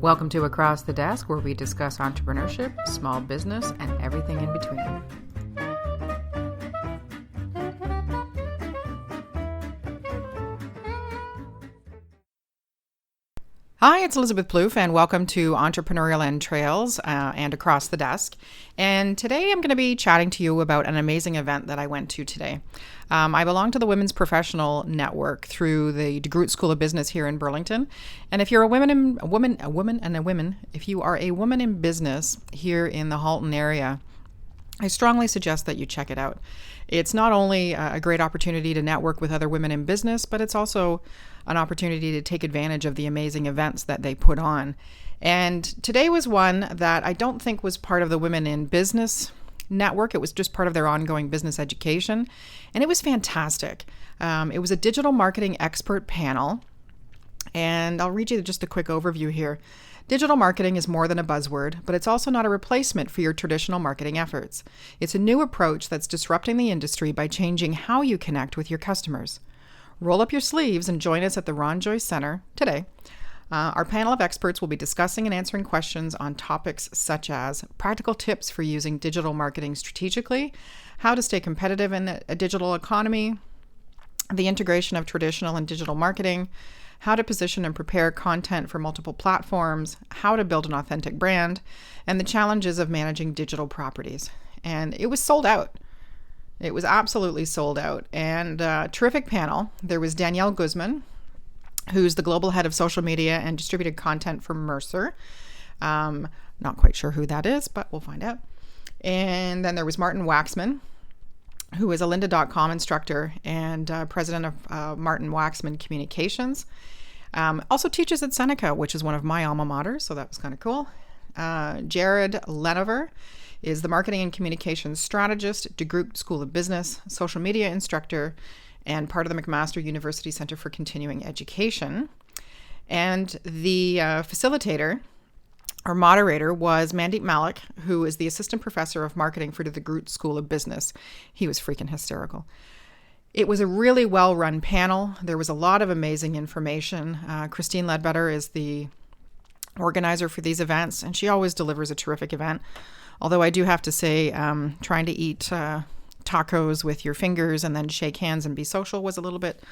Welcome to Across the Desk, where we discuss entrepreneurship, small business, and everything in between. Hi, it's Elizabeth Plouffe, and welcome to Entrepreneurial Entrails and Across the Desk. And today I'm going to be chatting to you about an amazing event that I went to today. I belong to the Women's Professional Network through the DeGroote School of Business here in Burlington. And if you're if you are a woman in business here in the Halton area, I strongly suggest that you check it out. It's not only a great opportunity to network with other women in business, but it's also an opportunity to take advantage of the amazing events that they put on. And today was one that I don't think was part of the Women in Business Network. It was just part of their ongoing business education. And it was fantastic. It was a digital marketing expert panel. And I'll read you just a quick overview here. Digital marketing is more than a buzzword, but it's also not a replacement for your traditional marketing efforts. It's a new approach that's disrupting the industry by changing how you connect with your customers. Roll up your sleeves and join us at the Ron Joyce Center today. Our panel of experts will be discussing and answering questions on topics such as practical tips for using digital marketing strategically, how to stay competitive in a digital economy, the integration of traditional and digital marketing, how to position and prepare content for multiple platforms, how to build an authentic brand, and the challenges of managing digital properties. And it was sold out. It was absolutely sold out. And terrific panel. There was Danielle Guzman, who's the global head of social media and distributed content for Mercer. Not quite sure who that is, but we'll find out. And then there was Martin Waxman, who is a lynda.com instructor and president of Martin Waxman Communications. Also teaches at Seneca, which is one of my alma maters, so that was kind of cool. Jared Lenover is the marketing and communications strategist, DeGroote School of Business, social media instructor, and part of the McMaster University Center for Continuing Education. And the facilitator or moderator was Mandeep Malik, who is the assistant professor of marketing for the DeGroote School of Business. He was freaking hysterical. It was a really well-run panel. There was a lot of amazing information. Christine Ledbetter is the organizer for these events, and she always delivers a terrific event. Although I do have to say, trying to eat tacos with your fingers and then shake hands and be social was a little bit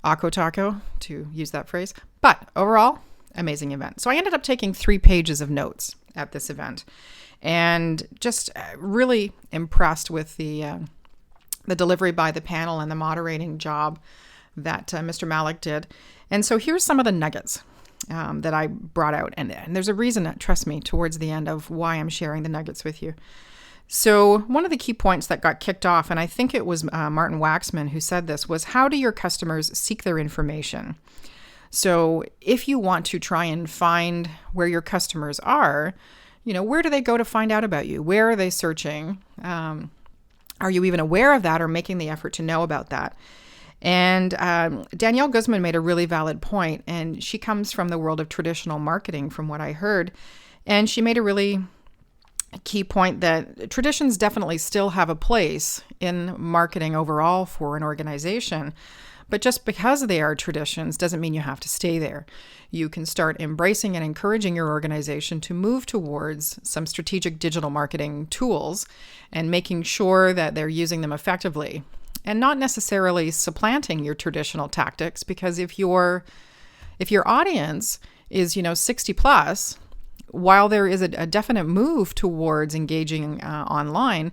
ako taco, to use that phrase. But overall, amazing event. So I ended up taking 3 pages of notes at this event, and just really impressed with the delivery by the panel and the moderating job that Mr. Malik did. And so here's some of the nuggets that I brought out. And there's a reason, trust me, towards the end of why I'm sharing the nuggets with you. So one of the key points that got kicked off, and I think it was Martin Waxman who said this, was how do your customers seek their information? So if you want to try and find where your customers are, where do they go to find out about you? Where are they searching? Are you even aware of that or making the effort to know about that? And Danielle Guzman made a really valid point, and she comes from the world of traditional marketing, from what I heard. And she made a really key point that traditions definitely still have a place in marketing overall for an organization. But just because they are traditions doesn't mean you have to stay there. You can start embracing and encouraging your organization to move towards some strategic digital marketing tools and making sure that they're using them effectively. And not necessarily supplanting your traditional tactics, because if your audience is 60 plus, while there is a definite move towards engaging online,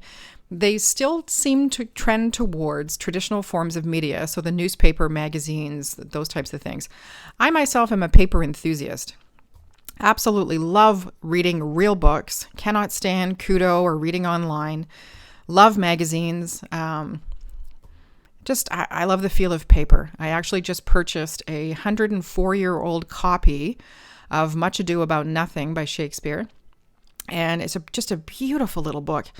they still seem to trend towards traditional forms of media, so the newspaper, magazines, those types of things. I myself am a paper enthusiast. Absolutely love reading real books, cannot stand Kudo or reading online, love magazines. I love the feel of paper. I actually just purchased a 104-year-old copy of Much Ado About Nothing by Shakespeare. And it's just a beautiful little book.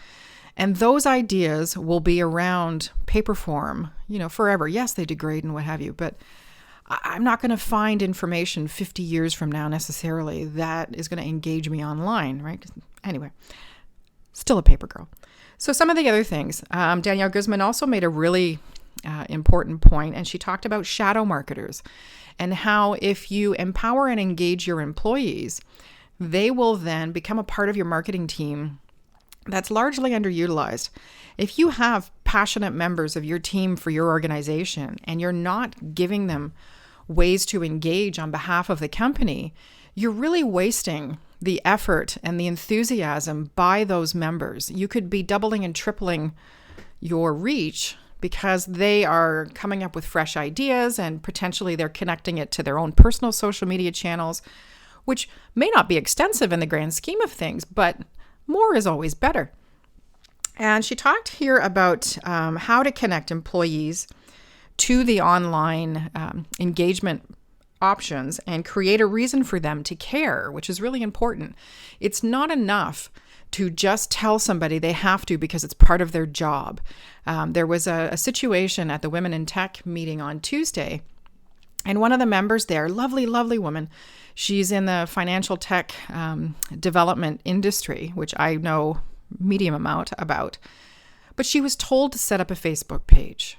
And those ideas will be around paper form, forever. Yes, they degrade and what have you, but I'm not going to find information 50 years from now necessarily that is going to engage me online, right? Anyway, still a paper girl. So some of the other things, Danielle Guzman also made a really important point. And she talked about shadow marketers and how if you empower and engage your employees, they will then become a part of your marketing team that's largely underutilized. If you have passionate members of your team for your organization and you're not giving them ways to engage on behalf of the company, you're really wasting the effort and the enthusiasm by those members. You could be doubling and tripling your reach because they are coming up with fresh ideas and potentially they're connecting it to their own personal social media channels, which may not be extensive in the grand scheme of things, but more is always better. And she talked here about how to connect employees to the online engagement options and create a reason for them to care, which is really important. It's not enough to just tell somebody they have to because it's part of their job. There was a situation at the Women in Tech meeting on Tuesday, and one of the members there, lovely, lovely woman, she's in the financial tech development industry, which I know medium amount about, but she was told to set up a Facebook page.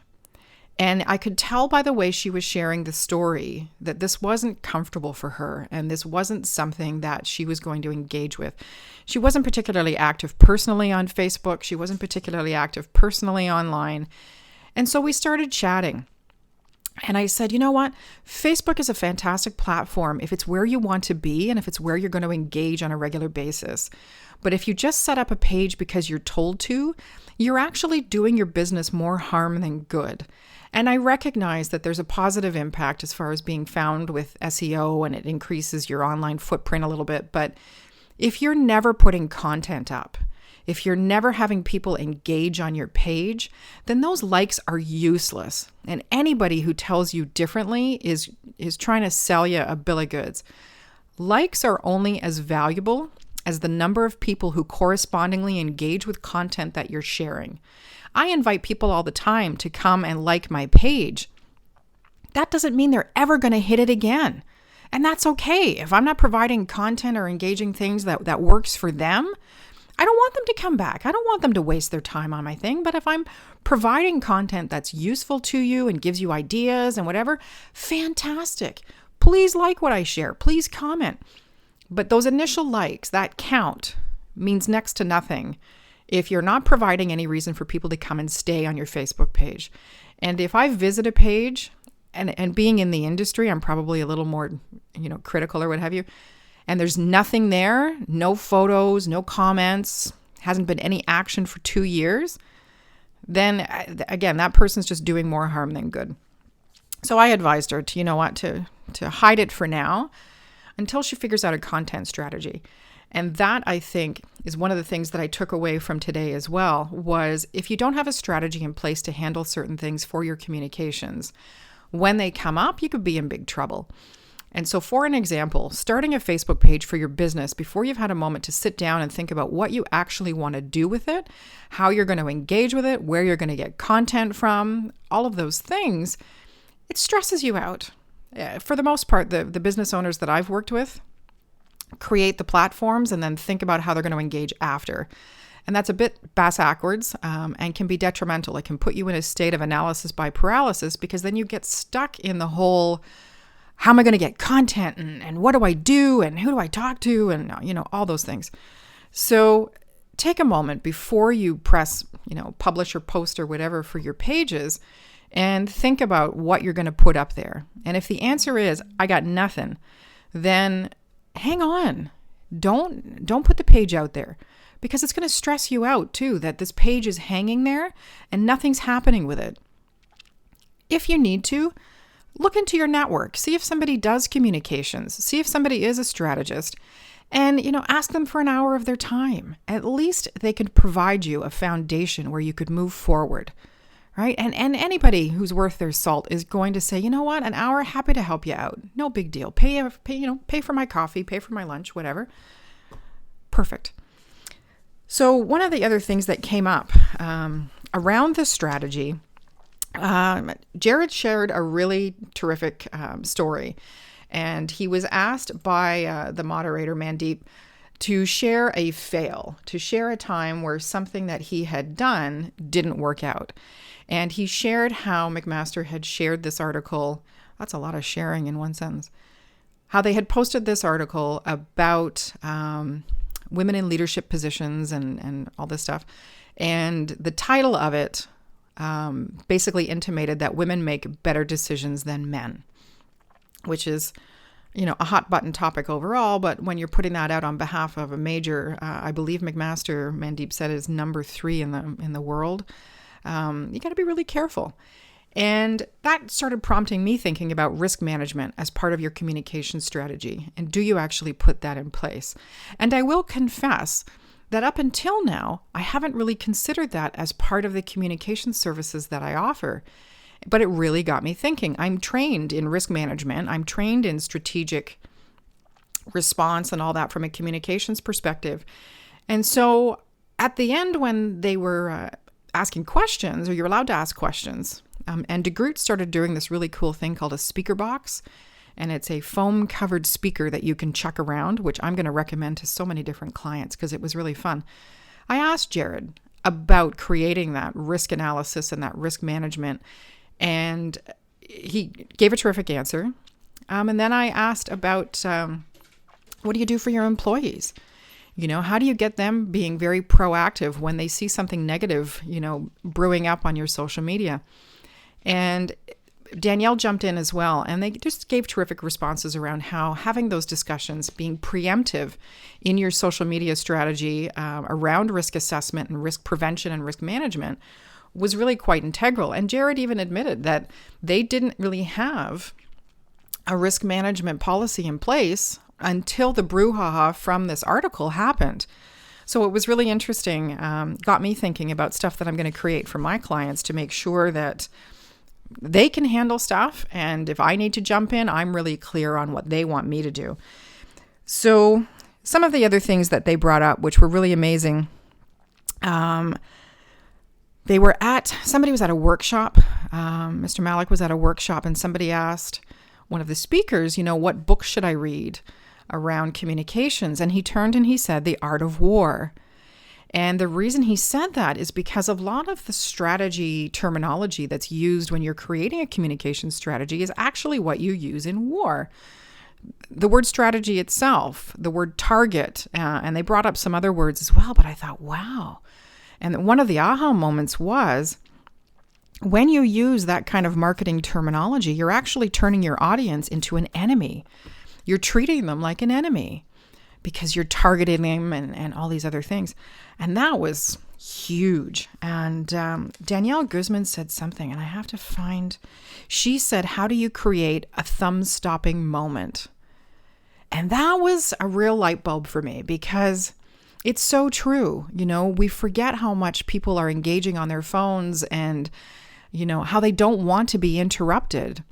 And I could tell by the way she was sharing the story that this wasn't comfortable for her and this wasn't something that she was going to engage with. She wasn't particularly active personally on Facebook. She wasn't particularly active personally online. And so we started chatting. And I said, you know what? Facebook is a fantastic platform if it's where you want to be and if it's where you're going to engage on a regular basis. But if you just set up a page because you're told to, you're actually doing your business more harm than good. And I recognize that there's a positive impact as far as being found with SEO and it increases your online footprint a little bit. But if you're never putting content up, if you're never having people engage on your page, then those likes are useless. And anybody who tells you differently is trying to sell you a bill of goods. Likes are only as valuable as the number of people who correspondingly engage with content that you're sharing. I invite people all the time to come and like my page. That doesn't mean they're ever going to hit it again. And that's okay. If I'm not providing content or engaging things that works for them, I don't want them to come back. I don't want them to waste their time on my thing. But if I'm providing content that's useful to you and gives you ideas and whatever, fantastic. Please like what I share. Please comment. But those initial likes, that count, means next to nothing if you're not providing any reason for people to come and stay on your Facebook page. And if I visit a page, and being in the industry, I'm probably a little more, critical or what have you, and there's nothing there, no photos, no comments, hasn't been any action for 2 years, then again, that person's just doing more harm than good. So I advised her to hide it for now until she figures out a content strategy. And that, I think, is one of the things that I took away from today as well, was if you don't have a strategy in place to handle certain things for your communications, when they come up, you could be in big trouble. And so for an example, starting a Facebook page for your business before you've had a moment to sit down and think about what you actually want to do with it, how you're going to engage with it, where you're going to get content from, all of those things, it stresses you out. For the most part, the business owners that I've worked with create the platforms and then think about how they're going to engage after. And that's a bit backwards and can be detrimental. It can put you in a state of analysis by paralysis because then you get stuck in the whole, how am I going to get content and what do I do and who do I talk to and, all those things. So take a moment before you press, publish or post or whatever for your pages and think about what you're going to put up there. And if the answer is, I got nothing, then hang on. Don't put the page out there because it's going to stress you out too, that this page is hanging there and nothing's happening with it. If you need to, look into your network. See if somebody does communications. See if somebody is a strategist and, ask them for an hour of their time. At least they could provide you a foundation where you could move forward. Right? And anybody who's worth their salt is going to say, you know what, an hour, happy to help you out. No big deal. Pay for my coffee, pay for my lunch, whatever. Perfect. So one of the other things that came up around this strategy, Jared shared a really terrific story. And he was asked by the moderator, Mandeep, to share a fail, to share a time where something that he had done didn't work out. And he shared how McMaster had shared this article. That's a lot of sharing in one sentence. How they had posted this article about women in leadership positions and all this stuff. And the title of it basically intimated that women make better decisions than men, which is, a hot button topic overall. But when you're putting that out on behalf of a major, I believe McMaster, Mandeep said, is number 3 in the world. You got to be really careful. And that started prompting me thinking about risk management as part of your communication strategy. And do you actually put that in place? And I will confess that up until now, I haven't really considered that as part of the communication services that I offer. But it really got me thinking. I'm trained in risk management. I'm trained in strategic response and all that from a communications perspective. And so at the end, when they were asking questions, or you're allowed to ask questions, and DeGroote started doing this really cool thing called a speaker box. And it's a foam covered speaker that you can chuck around, which I'm going to recommend to so many different clients because it was really fun. I asked Jared about creating that risk analysis and that risk management. And he gave a terrific answer. And then I asked about what do you do for your employees? How do you get them being very proactive when they see something negative, brewing up on your social media? And Danielle jumped in as well, and they just gave terrific responses around how having those discussions, being preemptive in your social media strategy around risk assessment and risk prevention and risk management was really quite integral. And Jared even admitted that they didn't really have a risk management policy in place until the brouhaha from this article happened. So it was really interesting, got me thinking about stuff that I'm going to create for my clients to make sure that they can handle stuff. And if I need to jump in, I'm really clear on what they want me to do. So some of the other things that they brought up, which were really amazing, somebody was at a workshop. Mr. Malik was at a workshop, and somebody asked one of the speakers, what book should I read around communications? And he turned and he said, The Art of War. And the reason he said that is because a lot of the strategy terminology that's used when you're creating a communication strategy is actually what you use in war. The word strategy itself, the word target, and they brought up some other words as well, but I thought, wow. And one of the aha moments was when you use that kind of marketing terminology, you're actually turning your audience into an enemy. You're treating them like an enemy because you're targeting them and all these other things. And that was huge. And Danielle Guzman said something, and I have to find, she said, how do you create a thumb-stopping moment? And that was a real light bulb for me because it's so true. We forget how much people are engaging on their phones and, how they don't want to be interrupted.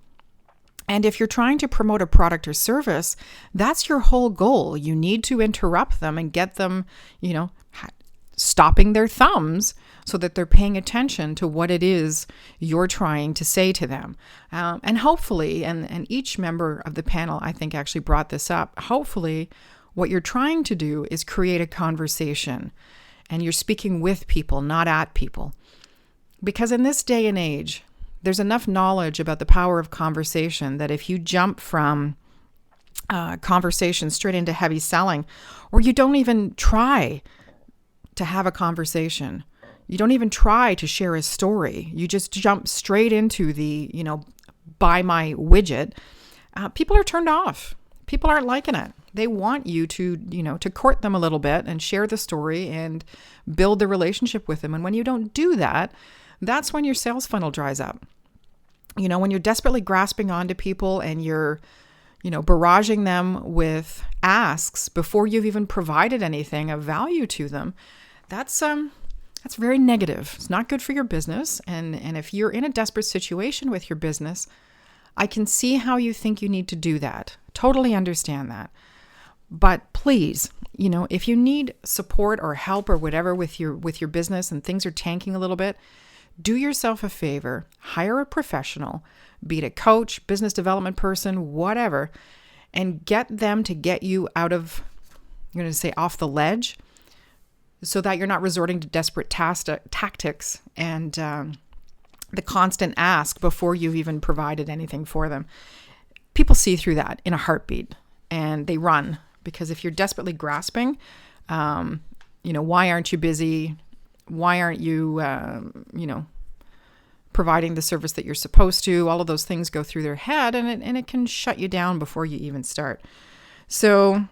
And if you're trying to promote a product or service, that's your whole goal. You need to interrupt them and get them, stopping their thumbs so that they're paying attention to what it is you're trying to say to them. And hopefully, and each member of the panel, I think, actually brought this up, hopefully what you're trying to do is create a conversation and you're speaking with people, not at people. Because in this day and age, there's enough knowledge about the power of conversation that if you jump from conversation straight into heavy selling, or you don't even try to have a conversation, you don't even try to share a story, you just jump straight into the, buy my widget, people are turned off. People aren't liking it. They want you to, to court them a little bit and share the story and build the relationship with them. And when you don't do that, that's when your sales funnel dries up. When you're desperately grasping onto people and you're, barraging them with asks before you've even provided anything of value to them, that's very negative. It's not good for your business. And if you're in a desperate situation with your business, I can see how you think you need to do that. Totally understand that. But please, if you need support or help or whatever with your business and things are tanking a little bit, do yourself a favor, hire a professional, be it a coach, business development person, whatever, and get them to get you out of going to say off the ledge, so that you're not resorting to desperate tactics and the constant ask before you've even provided anything for them. People see through that in a heartbeat, and they run, because if you're desperately grasping, why aren't you busy? Why aren't you, providing the service that you're supposed to? All of those things go through their head, and it can shut you down before you even start. So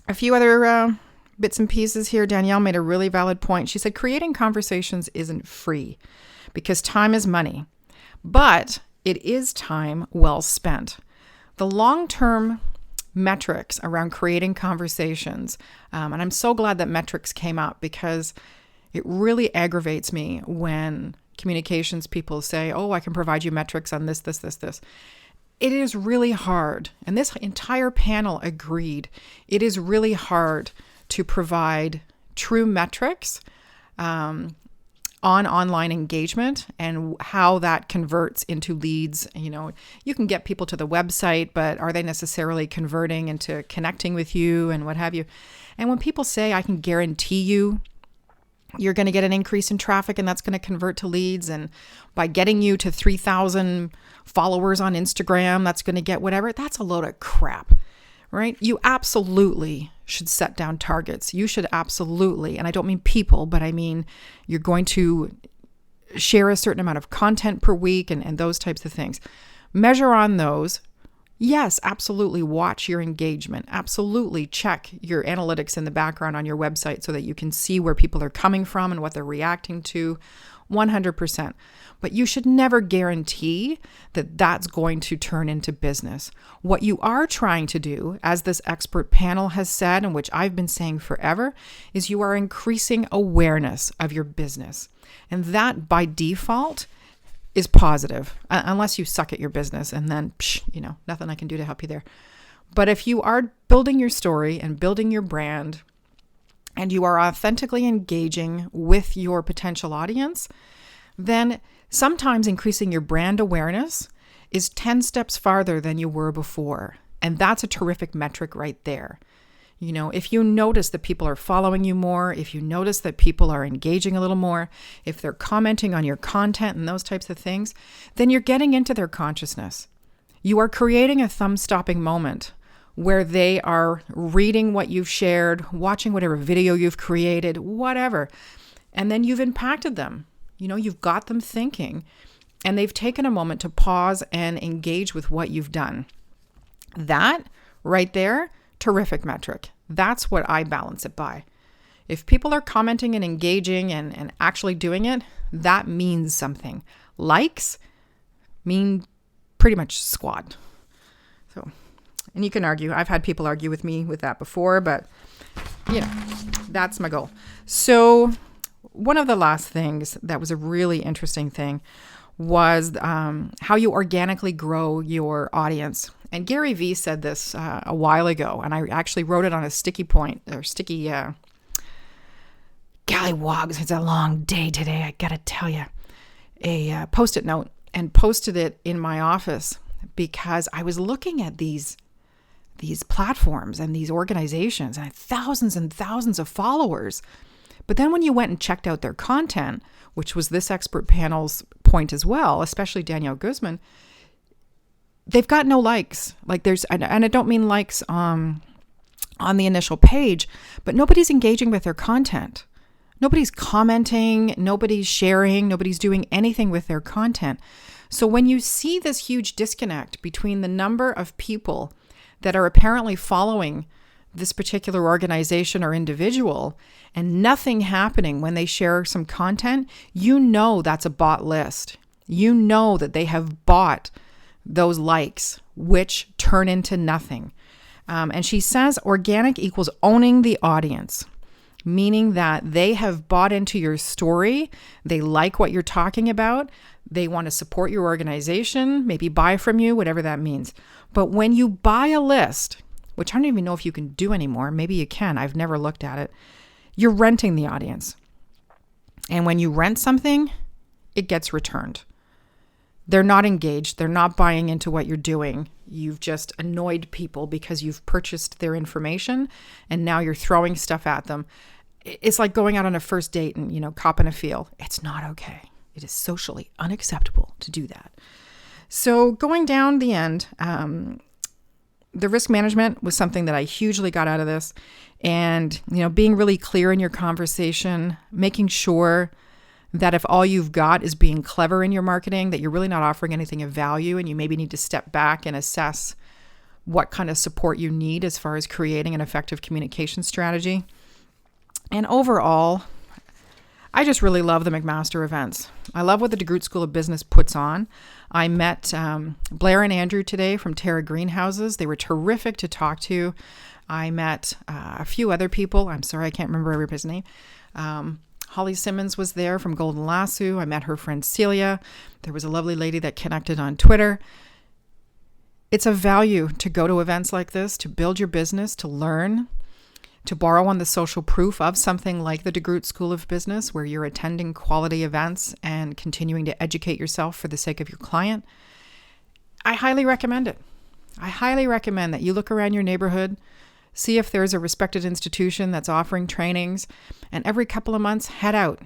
a few other bits and pieces here. Danielle made a really valid point. She said, creating conversations isn't free because time is money, but it is time well spent. The long-term metrics around creating conversations, and I'm so glad that metrics came up, because it really aggravates me when communications people say, oh, I can provide you metrics on this. It is really hard, and this entire panel agreed, it is really hard to provide true metrics on online engagement and how that converts into leads. You can get people to the website, but are they necessarily converting into connecting with you and what have you? And when people say, I can guarantee you're going to get an increase in traffic and that's going to convert to leads, and by getting you to 3,000 followers on Instagram, that's going to get whatever, that's a load of crap, right? You absolutely should set down targets. You should absolutely, and I don't mean people, but I mean you're going to share a certain amount of content per week and those types of things. Measure on those. Yes, absolutely watch your engagement. Absolutely check your analytics in the background on your website so that you can see where people are coming from and what they're reacting to. 100%. But you should never guarantee that that's going to turn into business. What you are trying to do, as this expert panel has said, and which I've been saying forever, is you are increasing awareness of your business. And that by default is positive, unless you suck at your business, and then, nothing I can do to help you there. But if you are building your story and building your brand, and you are authentically engaging with your potential audience, then sometimes increasing your brand awareness is 10 steps farther than you were before. And that's a terrific metric right there. If you notice that people are following you more, if you notice that people are engaging a little more, if they're commenting on your content and those types of things, then you're getting into their consciousness. You are creating a thumb-stopping moment where they are reading what you've shared, watching whatever video you've created, whatever. And then you've impacted them. You've got them thinking, and they've taken a moment to pause and engage with what you've done. That right there, terrific metric. That's what I balance it by. If people are commenting and engaging and actually doing it, that means something. Likes mean pretty much squat. And you can argue. I've had people argue with me with that before, but that's my goal. So one of the last things that was a really interesting thing was how you organically grow your audience. And Gary Vee said this a while ago, and I actually wrote it on a sticky gollywogs, it's a long day today, I gotta tell you, a Post-it note, and posted it in my office, because I was looking at these platforms and these organizations and thousands and thousands of followers. But then when you went and checked out their content, which was this expert panel's point as well, especially Danielle Guzman, they've got no likes. And I don't mean likes on the initial page, but nobody's engaging with their content. Nobody's commenting, nobody's sharing, nobody's doing anything with their content. So when you see this huge disconnect between the number of people that are apparently following this particular organization or individual and nothing happening when they share some content, that's a bot list. That they have bought those likes, which turn into nothing. And she says organic equals owning the audience, meaning that they have bought into your story. They like what you're talking about. They want to support your organization, maybe buy from you, whatever that means. But when you buy a list, which I don't even know if you can do anymore, maybe you can, I've never looked at it, you're renting the audience. And when you rent something, it gets returned. They're not engaged. They're not buying into what you're doing. You've just annoyed people because you've purchased their information and now you're throwing stuff at them. It's like going out on a first date and, copping a feel. It's not okay. It is socially unacceptable to do that. So going down the end, the risk management was something that I hugely got out of this. And, being really clear in your conversation, making sure that if all you've got is being clever in your marketing, that you're really not offering anything of value, and you maybe need to step back and assess what kind of support you need as far as creating an effective communication strategy. And overall, I just really love the McMaster events. I love what the DeGroote School of Business puts on. I met Blair and Andrew today from Terra Greenhouses. They were terrific to talk to. I met a few other people. I'm sorry, I can't remember everybody's name. Holly Simmons was there from Golden Lasso. I met her friend Celia. There was a lovely lady that connected on Twitter. It's a value to go to events like this, to build your business, to learn, to borrow on the social proof of something like the DeGroote School of Business, where you're attending quality events and continuing to educate yourself for the sake of your client. I highly recommend it. I highly recommend that you look around your neighborhood, see if there's a respected institution that's offering trainings, and every couple of months, head out.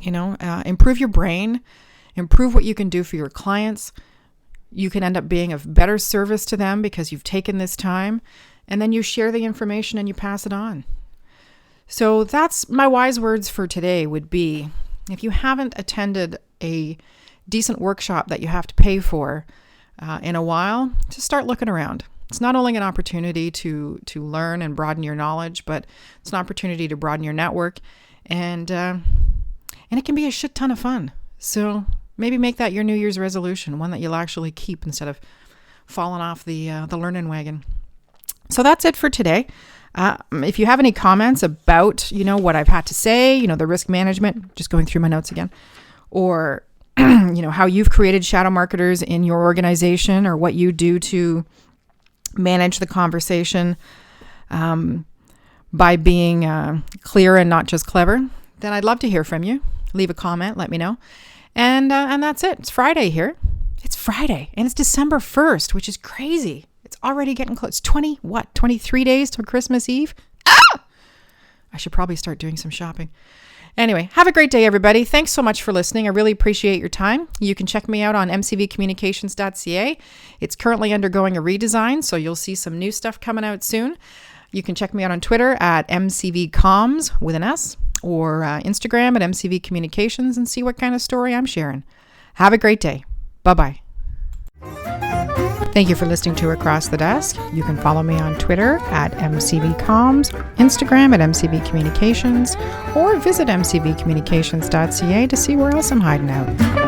Improve your brain, improve what you can do for your clients. You can end up being of better service to them because you've taken this time, and then you share the information and you pass it on. So that's my wise words for today would be, if you haven't attended a decent workshop that you have to pay for in a while, just start looking around. It's not only an opportunity to learn and broaden your knowledge, but it's an opportunity to broaden your network, and it can be a shit ton of fun. So maybe make that your New Year's resolution, one that you'll actually keep instead of falling off the learning wagon. So that's it for today. If you have any comments about what I've had to say, the risk management, just going through my notes again, or how you've created shadow marketers in your organization, or what you do to manage the conversation by being clear and not just clever, then I'd love to hear from you. Leave a comment, let me know. And that's it. It's Friday here. It's Friday, and it's December 1st, which is crazy. It's already getting close. 23 days till Christmas Eve? Ah! I should probably start doing some shopping. Anyway, have a great day, everybody. Thanks so much for listening. I really appreciate your time. You can check me out on mcvcommunications.ca. It's currently undergoing a redesign, so you'll see some new stuff coming out soon. You can check me out on Twitter at mcvcoms with an S, or Instagram at mcvcommunications, and see what kind of story I'm sharing. Have a great day. Bye-bye. Thank you for listening to Across the Desk. You can follow me on Twitter at mcvcoms, Instagram at mcvcommunications, or visit mcvcommunications.ca to see where else I'm hiding out.